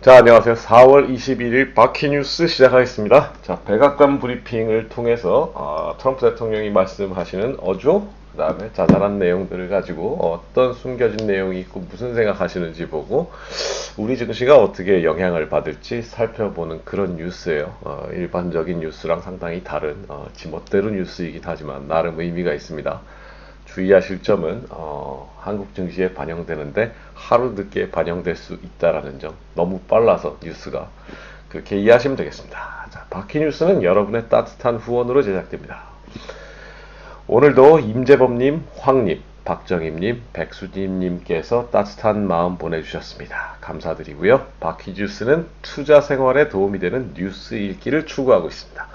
자, 안녕하세요. 4월 21일 바퀴뉴스 시작하겠습니다. 자, 백악관 브리핑을 통해서 트럼프 대통령이 말씀하시는 어조, 그 다음에 자잘한 내용들을 가지고 어떤 숨겨진 내용이 있고 무슨 생각하시는지 보고 우리 증시가 어떻게 영향을 받을지 살펴보는 그런 뉴스예요. 일반적인 뉴스랑 상당히 다른 지멋대로 뉴스이긴 하지만 나름 의미가 있습니다. 주의하실 점은 한국 증시에 반영되는데 하루 늦게 반영될 수 있다라는 점. 너무 빨라서 뉴스가 그렇게 이해하시면 되겠습니다. 자, 바퀴뉴스는 여러분의 따뜻한 후원으로 제작됩니다. 오늘도 임재범님, 황님, 박정임님, 백수진님께서 따뜻한 마음 보내주셨습니다. 감사드리고요. 바퀴뉴스는 투자 생활에 도움이 되는 뉴스 읽기를 추구하고 있습니다.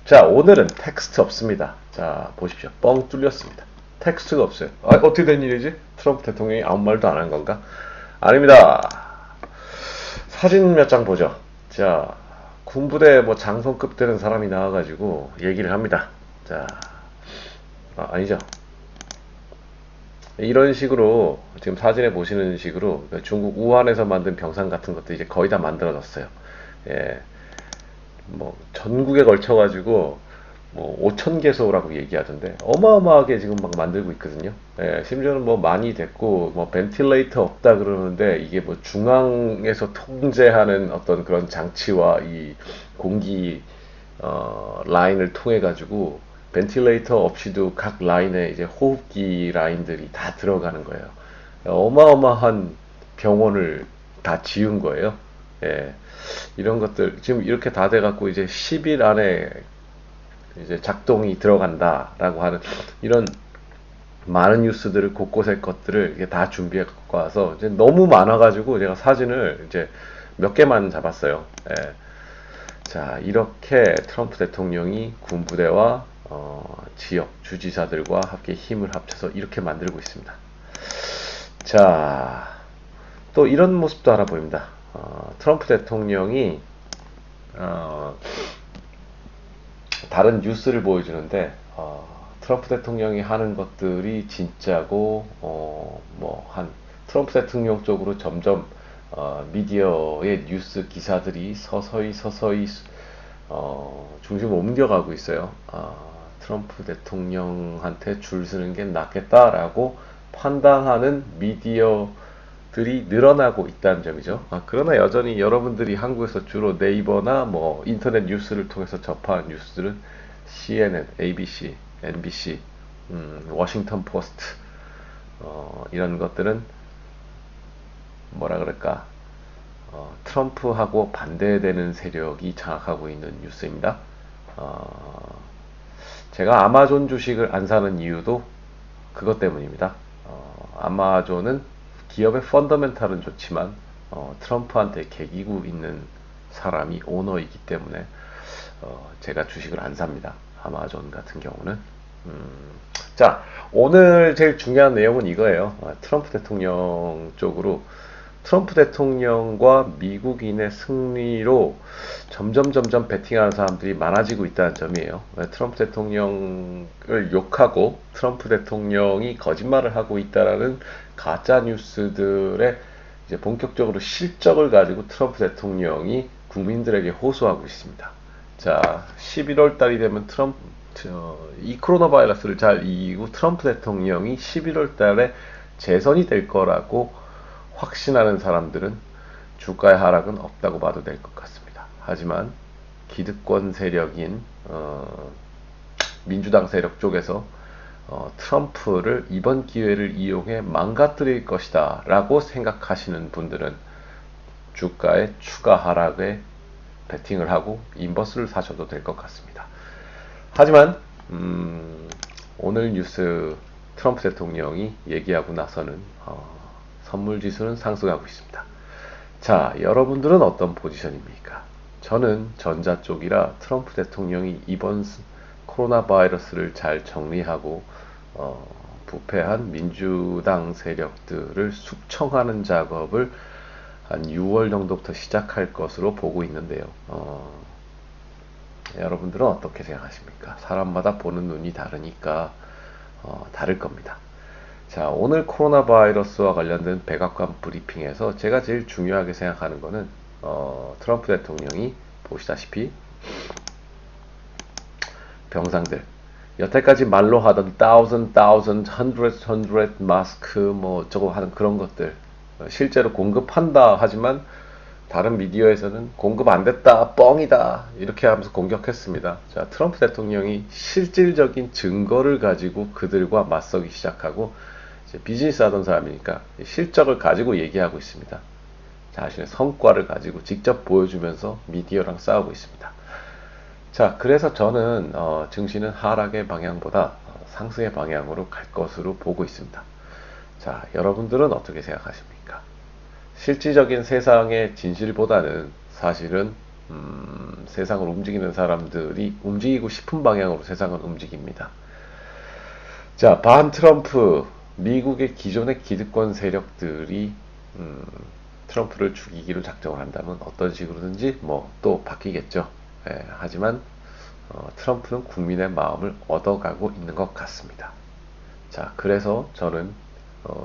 자, 오늘은 텍스트 없습니다. 자, 보십시오. 뻥 뚫렸습니다. 텍스트가 없어요. 어떻게 된 일이지? 트럼프 대통령이 아무 말도 안 한 건가? 아닙니다. 사진 몇 장 보죠. 자, 군부대 뭐 장성급 되는 사람이 나와가지고 얘기를 합니다. 자, 아니죠. 이런 식으로 지금 사진에 보시는 식으로 중국 우한에서 만든 병상 같은 것도 이제 거의 다 만들어졌어요. 예, 뭐 전국에 걸쳐가지고 뭐 5천 개소라고 얘기하던데 어마어마하게 지금 막 만들고 있거든요. 예, 심지어는 뭐 많이 됐고 뭐 벤틸레이터 없다 그러는데 이게 뭐 중앙에서 통제하는 어떤 그런 장치와 이 공기 라인을 통해 가지고 벤틸레이터 없이도 각 라인에 이제 호흡기 라인들이 다 들어가는 거예요. 어마어마한 병원을 다 지은 거예요. 예. 이런 것들 지금 이렇게 다 돼갖고 이제 10일 안에 이제 작동이 들어간다라고 하는 이런 많은 뉴스들을 곳곳의 것들을 이게 다 준비해 갖고 와서 이제 너무 많아가지고 제가 사진을 이제 몇 개만 잡았어요. 예. 자, 이렇게 트럼프 대통령이 군부대와 지역 주지사들과 함께 힘을 합쳐서 이렇게 만들고 있습니다. 자, 또 이런 모습도 하나 보입니다. 트럼프 대통령이 다른 뉴스를 보여주는데 트럼프 대통령이 하는 것들이 진짜고 뭐 한 트럼프 대통령 쪽으로 점점 미디어의 뉴스 기사들이 서서히 중심을 옮겨가고 있어요. 트럼프 대통령한테 줄 서는 게 낫겠다라고 판단하는 미디어들이 늘어나고 있다는 점이죠. 그러나 여전히 여러분들이 한국에서 주로 네이버나 뭐 인터넷 뉴스를 통해서 접하는 뉴스들은 CNN, ABC, NBC, 워싱턴 포스트 이런 것들은 뭐라 그럴까 트럼프하고 반대되는 세력이 장악하고 있는 뉴스입니다. 제가 아마존 주식을 안 사는 이유도 그것 때문입니다. 아마존은 기업의 펀더멘탈은 좋지만 트럼프한테 개기고 있는 사람이 오너이기 때문에 제가 주식을 안 삽니다. 아마존 같은 경우는. 자, 오늘 제일 중요한 내용은 이거예요. 트럼프 대통령 쪽으로 트럼프 대통령과 미국인의 승리로 점점 베팅하는 사람들이 많아지고 있다는 점이에요. 트럼프 대통령을 욕하고 트럼프 대통령이 거짓말을 하고 있다라는 가짜 뉴스들의 이제 본격적으로 실적을 가지고 트럼프 대통령이 국민들에게 호소하고 있습니다. 자, 11월 달이 되면 이 코로나 바이러스를 잘 이기고 트럼프 대통령이 11월 달에 재선이 될 거라고 확신하는 사람들은 주가의 하락은 없다고 봐도 될 것 같습니다. 하지만 기득권 세력인 민주당 세력 쪽에서 트럼프를 이번 기회를 이용해 망가뜨릴 것이다 라고 생각하시는 분들은 주가의 추가 하락에 베팅을 하고 인버스를 사셔도 될 것 같습니다. 하지만 오늘 뉴스 트럼프 대통령이 얘기하고 나서는 선물 지수는 상승하고 있습니다. 자, 여러분들은 어떤 포지션입니까? 저는 전자 쪽이라 트럼프 대통령이 이번 코로나 바이러스를 잘 정리하고 부패한 민주당 세력들을 숙청하는 작업을 한 6월 정도부터 시작할 것으로 보고 있는데요. 여러분들은 어떻게 생각하십니까? 사람마다 보는 눈이 다르니까 다를 겁니다. 자, 오늘 코로나 바이러스와 관련된 백악관 브리핑에서 제가 제일 중요하게 생각하는 거는 트럼프 대통령이 보시다시피 병상들, 여태까지 말로 하던 thousand, hundred 마스크 뭐 어쩌고 하는 그런 것들 실제로 공급한다 하지만 다른 미디어에서는 공급 안 됐다, 뻥이다 이렇게 하면서 공격했습니다. 자, 트럼프 대통령이 실질적인 증거를 가지고 그들과 맞서기 시작하고 이제 비즈니스 하던 사람이니까 실적을 가지고 얘기하고 있습니다. 자신의 성과를 가지고 직접 보여주면서 미디어랑 싸우고 있습니다. 자, 그래서 저는 증시는 하락의 방향보다 상승의 방향으로 갈 것으로 보고 있습니다. 자, 여러분들은 어떻게 생각하십니까? 실질적인 세상의 진실보다는 사실은 세상을 움직이는 사람들이 움직이고 싶은 방향으로 세상을 움직입니다. 자, 반 트럼프, 미국의 기존의 기득권 세력들이 트럼프를 죽이기로 작정을 한다면 어떤 식으로든지 뭐 또 바뀌겠죠. 예, 하지만 트럼프는 국민의 마음을 얻어가고 있는 것 같습니다. 자, 그래서 저는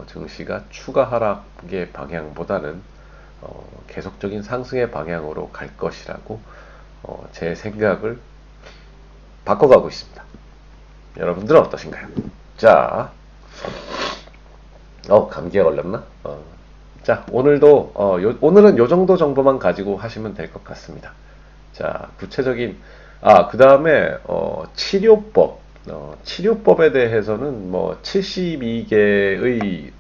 증시가 추가 하락의 방향보다는 계속적인 상승의 방향으로 갈 것이라고 제 생각을 바꿔가고 있습니다. 여러분들은 어떠신가요? 자, 감기에 걸렸나? 자, 오늘도 오늘은 요 정도 정보만 가지고 하시면 될 것 같습니다. 자, 구체적인 그 다음에 치료법, 치료법에 대해서는 뭐 72개의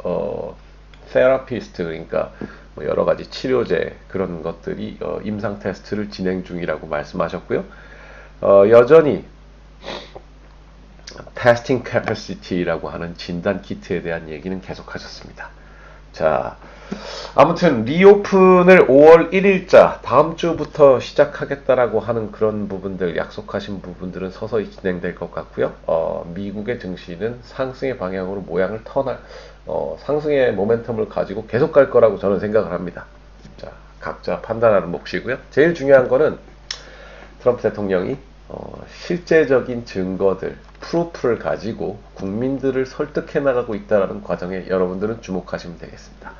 세라피스트, 그러니까 뭐 여러 가지 치료제 그런 것들이 임상 테스트를 진행 중이라고 말씀하셨고요. 여전히 테스팅 캐퍼시티라고 하는 진단 키트에 대한 얘기는 계속하셨습니다. 자, 아무튼 리오픈을 5월 1일자 다음 주부터 시작하겠다라고 하는 그런 부분들, 약속하신 부분들은 서서히 진행될 것 같고요. 미국의 증시는 상승의 방향으로 모양을 상승의 모멘텀을 가지고 계속 갈 거라고 저는 생각을 합니다. 자, 각자 판단하는 몫이고요. 제일 중요한 거는 트럼프 대통령이 실제적인 증거들, 프루프를 가지고 국민들을 설득해 나가고 있다는 과정에 여러분들은 주목하시면 되겠습니다.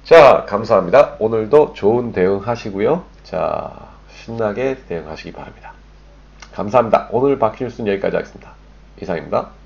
자, 감사합니다. 오늘도 좋은 대응하시고요. 자, 신나게 대응하시기 바랍니다. 감사합니다. 오늘 바퀴뉴스는 여기까지 하겠습니다. 이상입니다.